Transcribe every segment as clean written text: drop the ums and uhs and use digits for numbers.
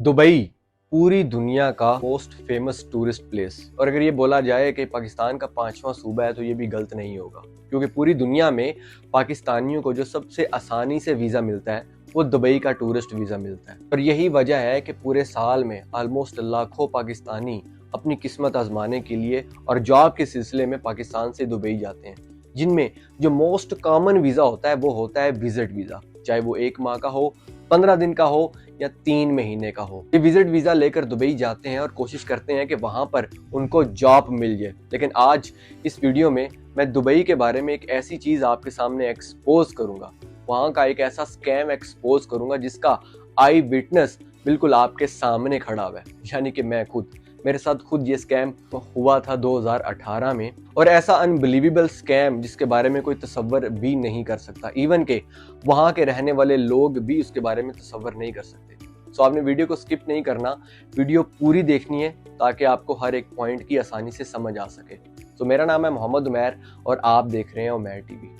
Dubai पूरी दुनिया का मोस्ट फेमस टूरिस्ट प्लेस। और अगर ये बोला जाए कि पाकिस्तान का 5वां सूबा है तो ये भी गलत नहीं होगा, क्योंकि पूरी दुनिया में पाकिस्तानियों को जो सबसे आसानी से वीज़ा मिलता है वो दुबई का टूरिस्ट वीज़ा मिलता है। और यही वजह है कि पूरे साल में ऑलमोस्ट लाखों पाकिस्तानी अपनी किस्मत आजमाने के लिए और जॉब के सिलसिले में पाकिस्तान से दुबई जाते हैं, जिनमें जो मोस्ट कॉमन वीज़ा होता है वो होता है विजिट वीज़ा। चाहे वो 1 माह का हो, 15 दिन का हो या 3 महीने का हो। ये विजिट वीजा लेकर दुबई जाते हैं और कोशिश करते हैं कि वहां पर उनको जॉब मिल जाए। लेकिन आज इस वीडियो में मैं दुबई के बारे में एक ऐसी चीज आपके सामने एक्सपोज करूंगा, वहां का एक ऐसा स्कैम एक्सपोज करूंगा जिसका आई विटनेस बिल्कुल आपके सामने खड़ा हुआ है, यानी कि मैं खुद। मेरे साथ खुद ये स्कैम हुआ था 2018 में, और ऐसा अनबिलीवेबल स्कैम जिसके बारे में कोई तसव्वुर भी नहीं कर सकता, इवन के वहाँ के रहने वाले लोग भी उसके बारे में तसव्वुर नहीं कर सकते। सो आपने वीडियो को स्किप नहीं करना, वीडियो पूरी देखनी है ताकि आपको हर एक पॉइंट की आसानी से समझ आ सके। तो मेरा नाम है मोहम्मद उमैर और आप देख रहे हैं उमैर टीवी।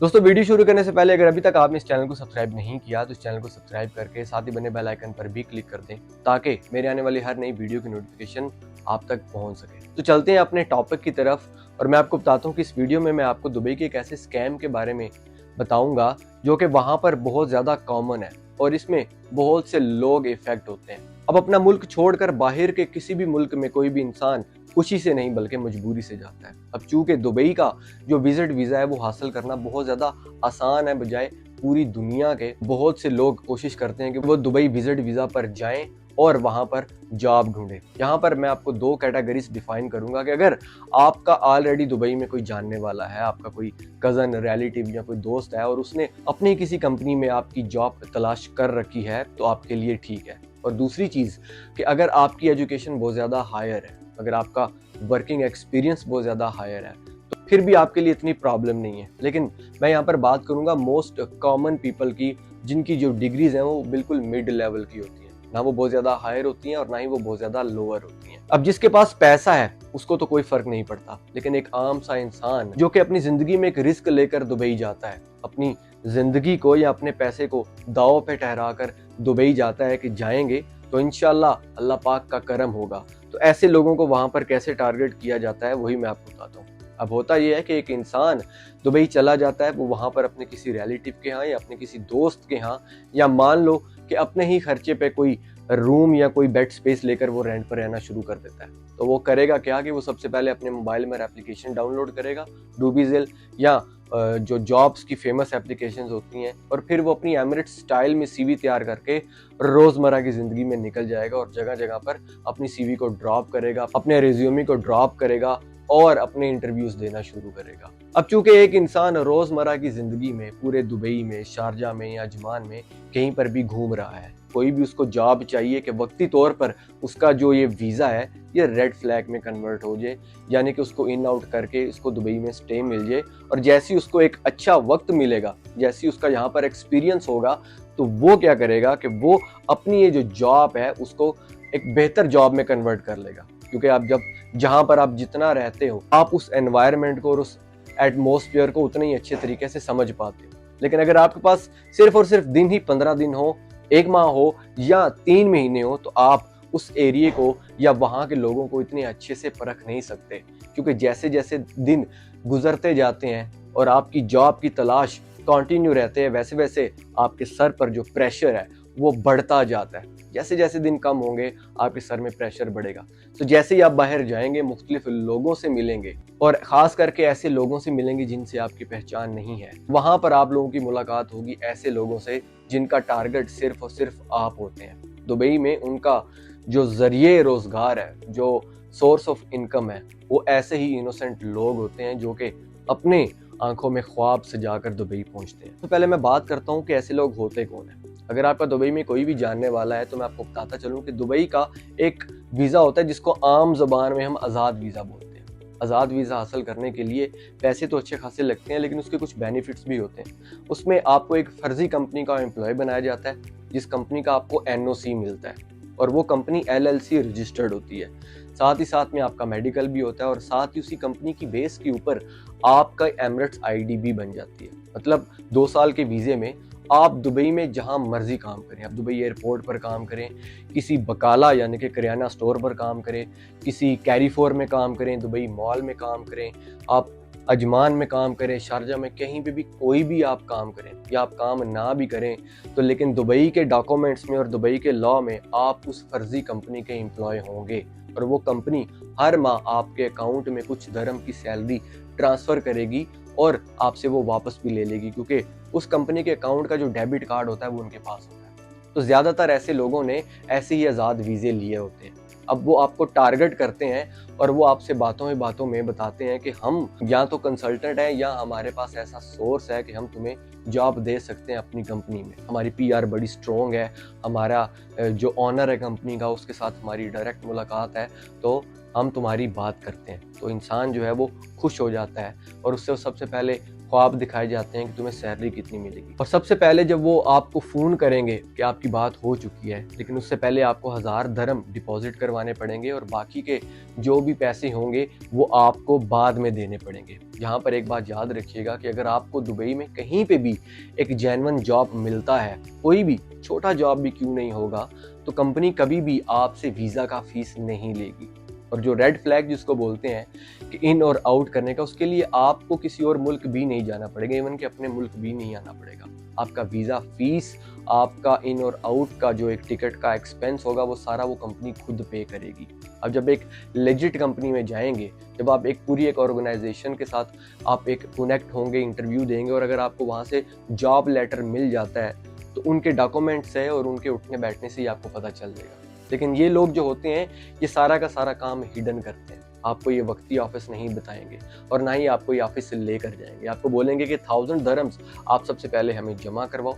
दोस्तों, वीडियो शुरू करने से पहले अगर अभी तक आपने इस चैनल को सब्सक्राइब नहीं किया तो इस चैनल को सब्सक्राइब करके साथ ही बने बेल आइकन पर भी क्लिक कर दें ताकि मेरे आने वाली हर नई वीडियो की नोटिफिकेशन आप तक पहुंच सके। तो चलते हैं अपने टॉपिक की तरफ, और मैं आपको बताता हूं कि इस वीडियो में मैं आपको दुबई के एक ऐसे स्कैम के बारे में बताऊंगा जो कि वहां पर बहुत ज्यादा कॉमन है और इसमें बहुत से लोग इफेक्ट होते हैं। अब अपना मुल्क छोड़कर बाहर के किसी भी मुल्क में कोई भी इंसान खुशी से नहीं बल्कि मजबूरी से जाता है। अब चूंकि दुबई का जो विजिट वीजा है वो हासिल करना बहुत ज्यादा आसान है, बजाय पूरी दुनिया के बहुत से लोग कोशिश करते हैं कि वो दुबई विजिट वीजा पर जाएं और वहां पर जॉब ढूंढे। यहाँ पर मैं आपको 2 कैटेगरीज डिफाइन करूंगा कि अगर आपका ऑलरेडी दुबई में कोई जानने वाला है, आपका कोई कजन, रिलेटिव या कोई दोस्त है और उसने अपनी किसी कंपनी में आपकी जॉब तलाश कर रखी है तो आपके लिए ठीक है। और दूसरी चीज कि अगर आपकी एजुकेशन बहुत ज्यादा हायर है, अगर आपका वर्किंग एक्सपीरियंस बहुत ज़्यादा हायर है तो फिर भी आपके लिए इतनी प्रॉब्लम नहीं है। लेकिन मैं यहाँ पर बात करूँगा मोस्ट कॉमन पीपल की, जिनकी जो डिग्रीज हैं वो बिल्कुल मिड लेवल की होती हैं, ना वो बहुत ज़्यादा हायर होती हैं और ना ही वो बहुत ज़्यादा लोअर होती हैं। अब जिसके पास पैसा है उसको तो कोई फर्क नहीं पड़ता, लेकिन एक आम सा इंसान जो कि अपनी ज़िंदगी में एक रिस्क लेकर दुबई जाता है, अपनी ज़िंदगी को या अपने पैसे को दांव पे ठहरा कर दुबई जाता है कि जाएंगे तो इंशाल्लाह अल्लाह पाक का करम होगा। तो ऐसे लोगों को वहां पर कैसे टारगेट किया जाता है वही मैं आपको बताता हूँ। अब होता यह है कि एक इंसान दुबई चला जाता है, वो वहां पर अपने किसी रिलेटिव के यहाँ या अपने किसी दोस्त के यहाँ, या मान लो कि अपने ही खर्चे पे कोई रूम या कोई बेड स्पेस लेकर वो रेंट पर रहना शुरू कर देता है। तो वो करेगा क्या कि वो सबसे पहले अपने मोबाइल में एप्लीकेशन डाउनलोड करेगा, डूबीजिल या जो जॉब्स की फेमस एप्लीकेशंस होती हैं, और फिर वो अपनी एमिरेट्स स्टाइल में सीवी तैयार करके रोजमर्रा की जिंदगी में निकल जाएगा और जगह जगह पर अपनी सीवी को ड्रॉप करेगा, अपने रिज्यूमे को ड्रॉप करेगा और अपने इंटरव्यूज देना शुरू करेगा। अब चूंकि एक इंसान रोजमर्रा की जिंदगी में पूरे दुबई में, शारजा में या अजमान में कहीं पर भी घूम रहा है, कोई भी उसको जॉब चाहिए कि वक्ती तौर पर उसका जो ये वीज़ा है ये रेड फ्लैग में कन्वर्ट हो जाए, यानी कि उसको इन आउट करके इसको दुबई में स्टे मिल जाए, और जैसे ही उसको एक अच्छा वक्त मिलेगा, जैसे ही उसका यहाँ पर एक्सपीरियंस होगा, तो वो क्या करेगा कि वो अपनी ये जो जॉब है उसको एक बेहतर जॉब में कन्वर्ट कर लेगा। क्योंकि आप जब जहाँ पर आप जितना रहते हो आप उस एनवायरनमेंट को और उस एटमोसफियर को उतने ही अच्छे तरीके से समझ पाते हो। लेकिन अगर आपके पास सिर्फ और सिर्फ दिन ही 15 दिन हो, 1 माह हो या 3 महीने हो, तो आप उस एरिया को या वहाँ के लोगों को इतने अच्छे से परख नहीं सकते, क्योंकि जैसे जैसे दिन गुजरते जाते हैं और आपकी जॉब की तलाश कंटिन्यू रहते हैं, वैसे वैसे आपके सर पर जो प्रेशर है वो बढ़ता जाता है। जैसे जैसे दिन कम होंगे आपके सर में प्रेशर बढ़ेगा। तो जैसे ही आप बाहर जाएंगे मुख्तलिफ लोगों से मिलेंगे, और खास करके ऐसे लोगों से मिलेंगे जिनसे आपकी पहचान नहीं है। वहां पर आप लोगों की मुलाकात होगी ऐसे लोगों से जिनका टारगेट सिर्फ और सिर्फ आप होते हैं। दुबई में उनका जो जरिए रोजगार है, जो सोर्स ऑफ इनकम है, वो ऐसे ही इनोसेंट लोग होते हैं जो कि अपने आंखों में ख्वाब सजाकर दुबई पहुंचते हैं। तो पहले मैं बात करता हूँ कि ऐसे लोग होते कौन हैं। अगर आपका दुबई में कोई भी जानने वाला है तो मैं आपको बताता चलूँ कि दुबई का एक वीज़ा होता है जिसको आम ज़बान में हम आज़ाद वीज़ा बोलते हैं। आज़ाद वीज़ा हासिल करने के लिए पैसे तो अच्छे खासे लगते हैं, लेकिन उसके कुछ बेनिफिट्स भी होते हैं। उसमें आपको एक फर्जी कंपनी का एम्प्लॉय बनाया जाता है, जिस कंपनी का आपको एनओसी मिलता है, और वो कंपनी एलएलसी रजिस्टर्ड होती है। साथ ही साथ में आपका मेडिकल भी होता है, और साथ ही उसी कंपनी की बेस के ऊपर आपका एमिरेट्स आईडी भी बन जाती है। मतलब 2 साल के वीज़े में आप दुबई में जहां मर्जी काम करें। आप दुबई एयरपोर्ट पर काम करें, किसी बकाला यानी कि करियाना स्टोर पर काम करें, किसी कैरीफोर में काम करें, दुबई मॉल में काम करें, आप अजमान में काम करें, शारजा में, कहीं पे भी कोई भी आप काम करें या आप काम ना भी करें तो लेकिन दुबई के डॉक्यूमेंट्स में और दुबई के लॉ में आप उस फर्जी कंपनी के एम्प्लॉय होंगे और वो कंपनी हर माह आपके अकाउंट में कुछ दरम की सैलरी ट्रांसफ़र करेगी और आपसे वो वापस भी ले लेगी, क्योंकि उस कंपनी के अकाउंट का जो डेबिट कार्ड होता है वो उनके पास होता है। तो ज़्यादातर ऐसे लोगों ने ऐसे ही आज़ाद वीज़े लिए होते हैं। अब वो आपको टारगेट करते हैं और वो आपसे बातों में बताते हैं कि हम या तो कंसल्टेंट हैं या हमारे पास ऐसा सोर्स है कि हम तुम्हें जॉब दे सकते हैं अपनी कंपनी में, हमारी पीआर बड़ी स्ट्रॉन्ग है, हमारा जो ऑनर है कंपनी का उसके साथ हमारी डायरेक्ट मुलाकात है, तो हम तुम्हारी बात करते हैं। तो इंसान जो है वो खुश हो जाता है और उससे सबसे पहले ख्वाब दिखाए जाते हैं कि तुम्हें सैलरी कितनी मिलेगी। और सबसे पहले जब वो आपको फ़ोन करेंगे कि आपकी बात हो चुकी है, लेकिन उससे पहले आपको 1000 दरम डिपॉजिट करवाने पड़ेंगे और बाकी के जो भी पैसे होंगे वो आपको बाद में देने पड़ेंगे। यहाँ पर एक बात याद रखिएगा कि अगर आपको दुबई में कहीं पे भी एक जेन्युइन जॉब मिलता है, कोई भी छोटा जॉब भी क्यों नहीं होगा, तो कंपनी कभी भी आपसे वीज़ा का फीस नहीं लेगी। और जो रेड फ्लैग जिसको बोलते हैं कि इन और आउट करने का, उसके लिए आपको किसी और मुल्क भी नहीं जाना पड़ेगा, इवन कि अपने मुल्क भी नहीं आना पड़ेगा। आपका वीज़ा फीस, आपका इन और आउट का जो एक टिकट का एक्सपेंस होगा वो सारा वो कंपनी खुद पे करेगी। अब जब एक लेजिट कंपनी में जाएंगे, जब आप एक पूरी एक ऑर्गेनाइजेशन के साथ आप एक कनेक्ट होंगे, इंटरव्यू देंगे और अगर आपको वहाँ से जॉब लेटर मिल जाता है तो उनके डॉक्यूमेंट्स है और उनके उठने बैठने से ही आपको पता चल जाएगा। लेकिन ये लोग जो होते हैं ये सारा का सारा काम हिडन करते हैं, आपको ये वक्ती ऑफिस नहीं बताएंगे और ना ही आपको ये ऑफिस से लेकर जाएंगे। आपको बोलेंगे कि 1000 दरम्स आप सबसे पहले हमें जमा करवाओ,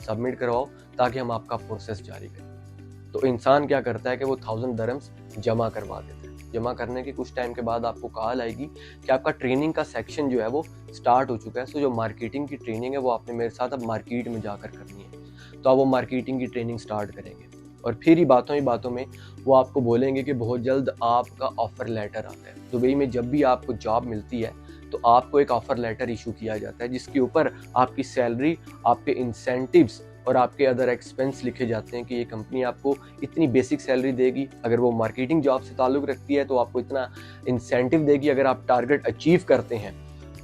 सबमिट करवाओ, ताकि हम आपका प्रोसेस जारी करें। तो इंसान क्या करता है कि वो 1000 दरम्स जमा करवा देता है। जमा करने के कुछ टाइम के बाद आपको कॉल आएगी कि आपका ट्रेनिंग का सेक्शन जो है वो स्टार्ट हो चुका है। सो जो मार्केटिंग की ट्रेनिंग है वो आपने मेरे साथ अब मार्केट में जाकर करनी है। तो आप वो मार्केटिंग की ट्रेनिंग स्टार्ट करेंगे और फिर ही बातों में वो आपको बोलेंगे कि बहुत जल्द आपका ऑफर लेटर आता है। दुबई में जब भी आपको जॉब मिलती है तो आपको एक ऑफर लेटर इशू किया जाता है जिसके ऊपर आपकी सैलरी, आपके इंसेंटिव्स और आपके अदर एक्सपेंस लिखे जाते हैं कि ये कंपनी आपको इतनी बेसिक सैलरी देगी, अगर वो मार्केटिंग जॉब से ताल्लुक़ रखती है तो आपको इतना इंसेंटिव देगी अगर आप टारगेट अचीव करते हैं,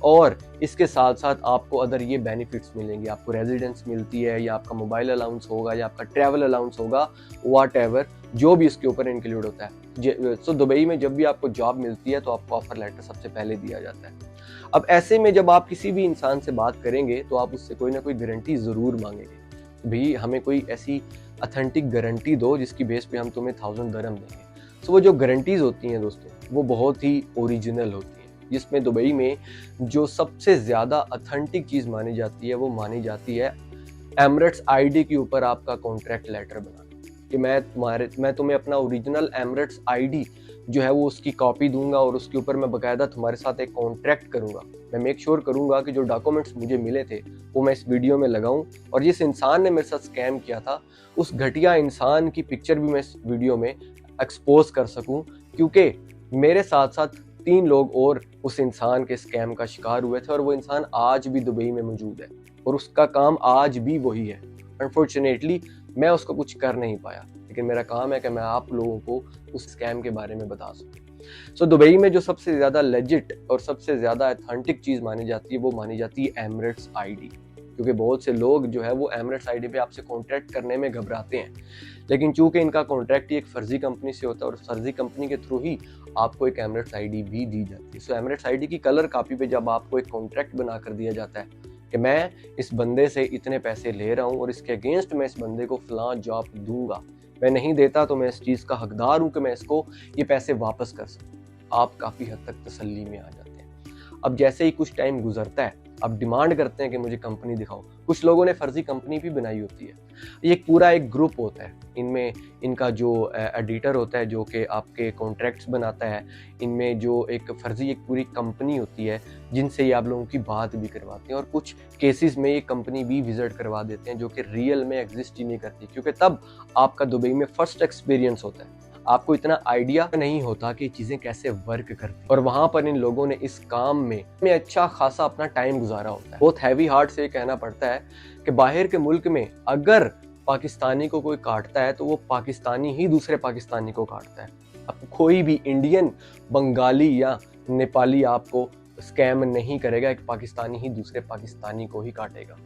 और इसके साथ साथ आपको अदर ये बेनिफिट्स मिलेंगे। आपको रेजिडेंस मिलती है या आपका मोबाइल अलाउंस होगा या आपका ट्रैवल अलाउंस होगा, व्हाटएवर जो भी इसके ऊपर इंक्लूड होता है। सो दुबई में जब भी आपको जॉब मिलती है तो आपको ऑफर लेटर सबसे पहले दिया जाता है। अब ऐसे में जब आप किसी भी इंसान से बात करेंगे तो आप उससे कोई ना कोई गारंटी ज़रूर मांगेंगे, भाई हमें कोई ऐसी अथेंटिक गारंटी दो जिसकी बेस पे हम तुम्हें 1000 दरम देंगे। सो वो जो गारंटीज़ होती हैं दोस्तों वो बहुत ही ओरिजिनल होती हैं, जिसमें दुबई में जो सबसे ज़्यादा अथेंटिक चीज़ मानी जाती है वो मानी जाती है एमिरेट्स आईडी के ऊपर आपका कॉन्ट्रैक्ट लेटर बनाना, कि मैं तुम्हें अपना ओरिजिनल एमिरेट्स आईडी जो है वो उसकी कॉपी दूंगा और उसके ऊपर मैं बकायदा तुम्हारे साथ एक कॉन्ट्रैक्ट करूंगा। मैं मेक श्योर करूंगा कि जो डॉक्यूमेंट्स मुझे मिले थे वो मैं इस वीडियो में लगाऊं और जिस इंसान ने मेरे साथ स्कैम किया था उस घटिया इंसान की पिक्चर भी मैं इस वीडियो में एक्सपोज कर सकूं, क्योंकि मेरे साथ साथ 3 लोग और उस इंसान के स्कैम का शिकार हुए थे और वो इंसान आज भी दुबई में मौजूद है और उसका काम आज भी वही है। अनफॉर्चुनेटली मैं उसको कुछ कर नहीं पाया, लेकिन मेरा काम है कि मैं आप लोगों को उस स्कैम के बारे में बता सकूं। सो दुबई में जो सबसे ज़्यादा लेजिट और सबसे ज़्यादा अथेंटिक चीज़ मानी जाती है वो मानी जाती है एमिरेट्स आईडी, क्योंकि बहुत से लोग जो है वो एमिरेट्स आईडी पे आपसे कॉन्ट्रैक्ट करने में घबराते हैं, लेकिन चूंकि इनका कॉन्ट्रैक्ट ही एक फर्जी कंपनी से होता है और फर्जी कंपनी के थ्रू ही आपको एक एमिरेट्स आईडी भी दी जाती है। सो एमिरेट्स आईडी की कलर कॉपी पे जब आपको एक कॉन्ट्रैक्ट बना कर दिया जाता है कि मैं इस बंदे से इतने पैसे ले रहा हूँ और इसके अगेंस्ट मैं इस बंदे को फलां जॉब दूंगा, मैं नहीं देता तो मैं इस चीज़ का हकदार हूँ कि मैं इसको ये पैसे वापस कर सकूँ, आप काफ़ी हद तक तसल्ली में आ जाते हैं। अब जैसे ही कुछ टाइम गुजरता है आप डिमांड करते हैं कि मुझे कंपनी दिखाओ। कुछ लोगों ने फर्जी कंपनी भी बनाई होती है। ये पूरा एक ग्रुप होता है, इनमें इनका जो एडिटर होता है जो कि आपके कॉन्ट्रैक्ट्स बनाता है, इनमें जो एक फर्जी एक पूरी कंपनी होती है जिनसे ये आप लोगों की बात भी करवाते हैं और कुछ केसेस में ये कंपनी भी विजिट करवा देते हैं जो कि रियल में एग्जिस्ट ही नहीं करती, क्योंकि तब आपका दुबई में फर्स्ट एक्सपीरियंस होता है। आपको इतना आइडिया नहीं होता कि चीजें कैसे वर्क करती, और वहां पर इन लोगों ने इस काम में अच्छा खासा अपना टाइम गुजारा होता है। बहुत हैवी हार्ट से कहना पड़ता है कि बाहर के मुल्क में अगर पाकिस्तानी को कोई काटता है तो वो पाकिस्तानी ही दूसरे पाकिस्तानी को काटता है। अब कोई भी इंडियन, बंगाली या नेपाली आपको स्कैम नहीं करेगा, एक पाकिस्तानी ही दूसरे पाकिस्तानी को ही काटेगा।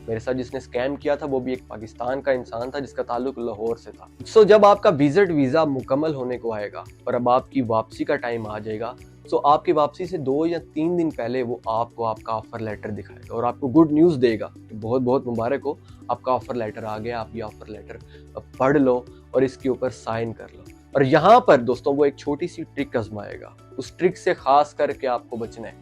मेरे साथ जिसने स्कैम किया था वो भी एक पाकिस्तान का इंसान था जिसका ताल्लुक लाहौर से था। सो जब आपका विजिट वीजा मुकम्मल होने को आएगा और अब आपकी वापसी का टाइम आ जाएगा, तो आपकी वापसी से 2 या 3 दिन पहले वो आपको आपका ऑफर लेटर दिखाएगा और आपको गुड न्यूज़ देगा कि बहुत बहुत मुबारक हो, आपका ऑफर लेटर आ गया, आप ये ऑफर लेटर पढ़ लो और इसके ऊपर साइन कर लो। और यहाँ पर दोस्तों वो एक छोटी सी ट्रिक आजमाएगा। उस ट्रिक से खास करके आपको बचना है।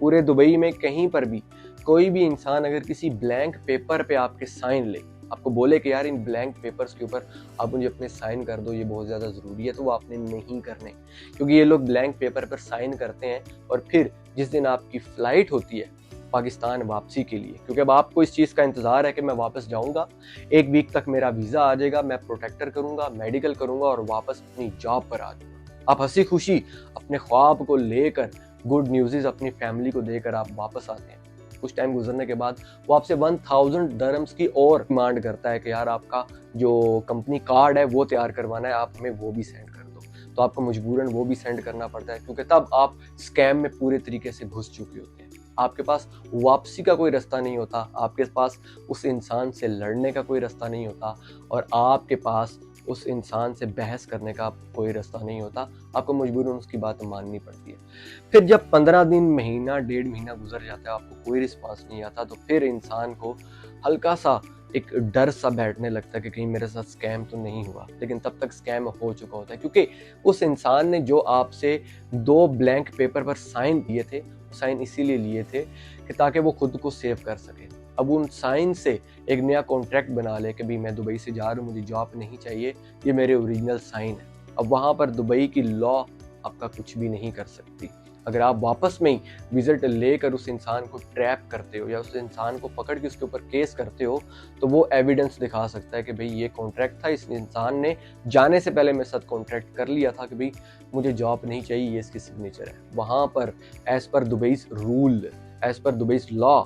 पूरे दुबई में कहीं पर भी कोई भी इंसान अगर किसी ब्लैंक पेपर पे आपके साइन ले, आपको बोले कि यार इन ब्लैंक पेपर्स के ऊपर आप मुझे अपने साइन कर दो, ये बहुत ज़्यादा ज़रूरी है, तो वो आपने नहीं करने, क्योंकि ये लोग ब्लैंक पेपर पर साइन करते हैं और फिर जिस दिन आपकी फ़्लाइट होती है पाकिस्तान वापसी के लिए, क्योंकि अब आपको इस चीज़ का इंतज़ार है कि मैं वापस जाऊँगा, 1 वीक तक मेरा वीज़ा आ जाएगा, मैं प्रोटेक्टर करूँगा, मेडिकल करूँगा और वापस अपनी जॉब पर आ जाऊँगा। आप हंसी खुशी अपने ख्वाब को लेकर, गुड न्यूज़ अपनी फैमिली को देकर आप वापस आते हैं। कुछ टाइम गुजरने के बाद वो आपसे 1000 दरम्स की और डिमांड करता है कि यार आपका जो कंपनी कार्ड है वो तैयार करवाना है, आप हमें वो भी सेंड कर दो। तो आपको मजबूरन वो भी सेंड करना पड़ता है, क्योंकि तब आप स्कैम में पूरे तरीके से घुस चुके होते हैं। आपके पास वापसी का कोई रास्ता नहीं होता, आपके पास उस इंसान से लड़ने का कोई रास्ता नहीं होता और आपके पास उस इंसान से बहस करने का कोई रास्ता नहीं होता। आपको मजबूरन उसकी बात माननी पड़ती है। फिर जब 15 दिन, महीना, 1.5 महीना गुजर जाता है, आपको कोई रिस्पांस नहीं आता, तो फिर इंसान को हल्का सा एक डर सा बैठने लगता है कि कहीं मेरे साथ स्कैम तो नहीं हुआ। लेकिन तब तक स्कैम हो चुका होता है, क्योंकि उस इंसान ने जो आपसे 2 ब्लैंक पेपर पर साइन दिए थे, साइन इसीलिए लिए थे कि ताकि वो खुद को सेव कर सके। अब उन साइन से एक नया कॉन्ट्रैक्ट बना ले कि भाई मैं दुबई से जा रहा हूँ, मुझे जॉब नहीं चाहिए, ये मेरे ओरिजिनल साइन है। अब वहाँ पर दुबई की लॉ आपका कुछ भी नहीं कर सकती। अगर आप वापस में ही विजिट लेकर उस इंसान को ट्रैप करते हो या उस इंसान को पकड़ के उसके ऊपर केस करते हो, तो वो एविडेंस दिखा सकता है कि भाई ये कॉन्ट्रैक्ट था, इस इंसान ने जाने से पहले मेरे साथ कॉन्ट्रैक्ट कर लिया था कि भाई मुझे जॉब नहीं चाहिए, ये इसकी सिग्नेचर है। वहाँ पर as per दुबई's rule, as per दुबई's law,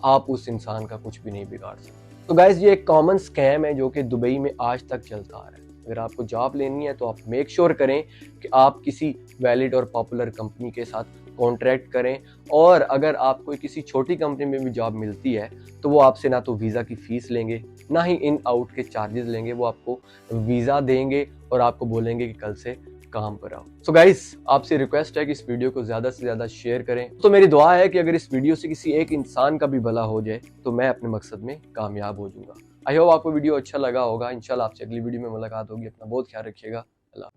आप उस इंसान का कुछ भी नहीं बिगाड़ सकते। तो गाइज ये एक कॉमन स्कैम है जो कि दुबई में आज तक चलता आ रहा है। अगर आपको जॉब लेनी है तो आप मेक श्योर करें कि आप किसी वैलिड और पॉपुलर कंपनी के साथ कॉन्ट्रैक्ट करें, और अगर आपको किसी छोटी कंपनी में भी जॉब मिलती है तो वो आपसे ना तो वीज़ा की फ़ीस लेंगे, ना ही इन आउट के चार्जेस लेंगे। वो आपको वीज़ा देंगे और आपको बोलेंगे कि कल से काम पर आओ। सो गाइस, आपसे रिक्वेस्ट है कि इस वीडियो को ज़्यादा से ज़्यादा शेयर करें। तो मेरी दुआ है कि अगर इस वीडियो से किसी एक इंसान का भी भला हो जाए तो मैं अपने मकसद में कामयाब हो जाऊंगा। आई होप आपको वीडियो अच्छा लगा होगा। इंशाल्लाह आपसे अगली वीडियो में मुलाकात होगी। अपना बहुत ख्याल रखिएगा। अल्लाह।